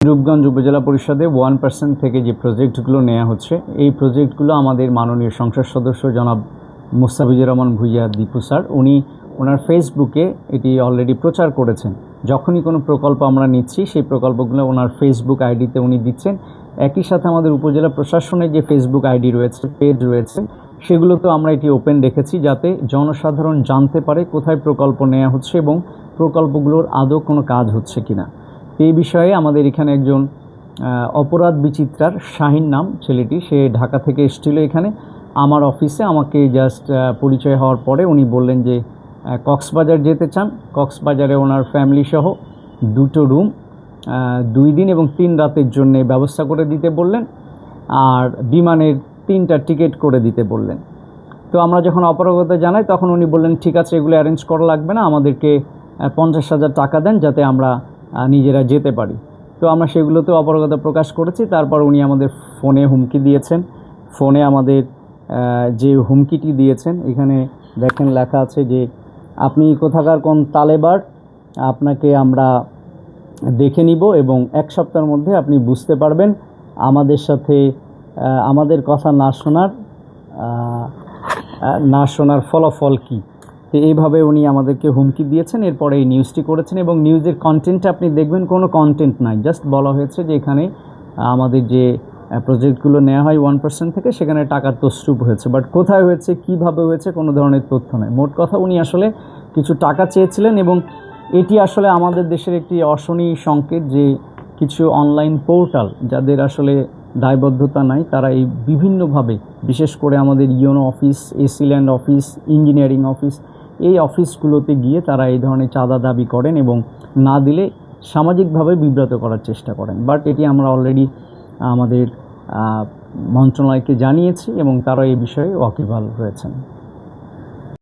রূপগঞ্জ উপজেলা পরিষদে 1% থেকে যে প্রজেক্টগুলো নেওয়া হচ্ছে, এই প্রজেক্টগুলো আমাদের মাননীয় সংসদ সদস্য জনাব মুস্তাফিজুর রহমান ভূঁইয়া দীপু স্যার উনি ওনার ফেসবুকে এটি অলরেডি প্রচার করেছেন। যখনই কোনো প্রকল্প আমরা নিচ্ছি সেই প্রকল্পগুলো ওনার ফেসবুক আইডিতে উনি দিচ্ছেন। একই সাথে আমাদের উপজেলা প্রশাসনের যে ফেসবুক আইডি রয়েছে, পেজ রয়েছে, সেগুলোতেও আমরা এটি ওপেন রেখেছি যাতে জনসাধারণ জানতে পারে কোথায় প্রকল্প নেওয়া হচ্ছে এবং প্রকল্পগুলোর আদৌ কোনো কাজ হচ্ছে কিনা। এই বিষয়ে আমাদের এখানে একজন অপরাধ বিচিত্রার শাহিন নাম ছেলেটি, সে ঢাকা থেকে এসেছিল এখানে আমার অফিসে। আমাকে জাস্ট পরিচয় হওয়ার পরে উনি বললেন যে কক্সবাজার যেতে চান, কক্সবাজারে ওনার ফ্যামিলি সহ 2টো রুম 2 দিন এবং 3 রাতের জন্য ব্যবস্থা করে দিতে বললেন, আর বিমানের 3টা টিকিট করে দিতে বললেন। তো আমরা যখন অপারগতা জানাই তখন উনি বললেন ঠিক আছে, এগুলো অ্যারেঞ্জ করা লাগবে না, আমাদেরকে 50,000 টাকা দেন যাতে আমরা নিজেরা যেতে পারি। তো আমরা সেগুলোতে অপারগতা প্রকাশ করেছি। তারপর উনি আমাদের ফোনে হুমকি দিয়েছেন। ফোনে আমাদের যে হুমকিটি দিয়েছেন এখানে দেখেন লেখা আছে যে আপনি কোথাকার কোন তালেবার, আপনাকে আমরা দেখে নিব এবং 1 সপ্তাহের মধ্যে আপনি বুঝতে পারবেন আমাদের সাথে আমাদের কথা না শোনার ফলাফল কী। তো এইভাবে উনি আমাদেরকে হুমকি দিয়েছেন। এরপরে এই নিউজটি করেছেন এবং নিউজের কন্টেন্টটা আপনি দেখবেন কোনো কন্টেন্ট নাই, জাস্ট বলা হয়েছে যে এখানে আমাদের যে প্রজেক্টগুলো নেওয়া হয় 1% থেকে সেখানে টাকার তছরূপ হয়েছে, বাট কোথায় হয়েছে, কিভাবে হয়েছে, কোনো ধরনের তথ্য নেই। মোট কথা উনি আসলে কিছু টাকা চেয়েছিলেন এবং এটি আসলে আমাদের দেশের একটি অশনি সংকেত যে কিছু অনলাইন পোর্টাল যাদের আসলে দায়বদ্ধতা নাই তারা এই বিভিন্নভাবে, বিশেষ করে আমাদের UNO office, AC land office, engineering office, এই অফিসগুলোতে গিয়ে তারা এই ধরনের চাঁদা দাবি করেন এবং না দিলে সামাজিকভাবে বিব্রত করার চেষ্টা করেন। বাট এটি আমরা অলরেডি আমাদের মন্ত্রণালয়কে জানিয়েছি এবং তারা এই বিষয়ে ওয়াকিবহাল রয়েছেন।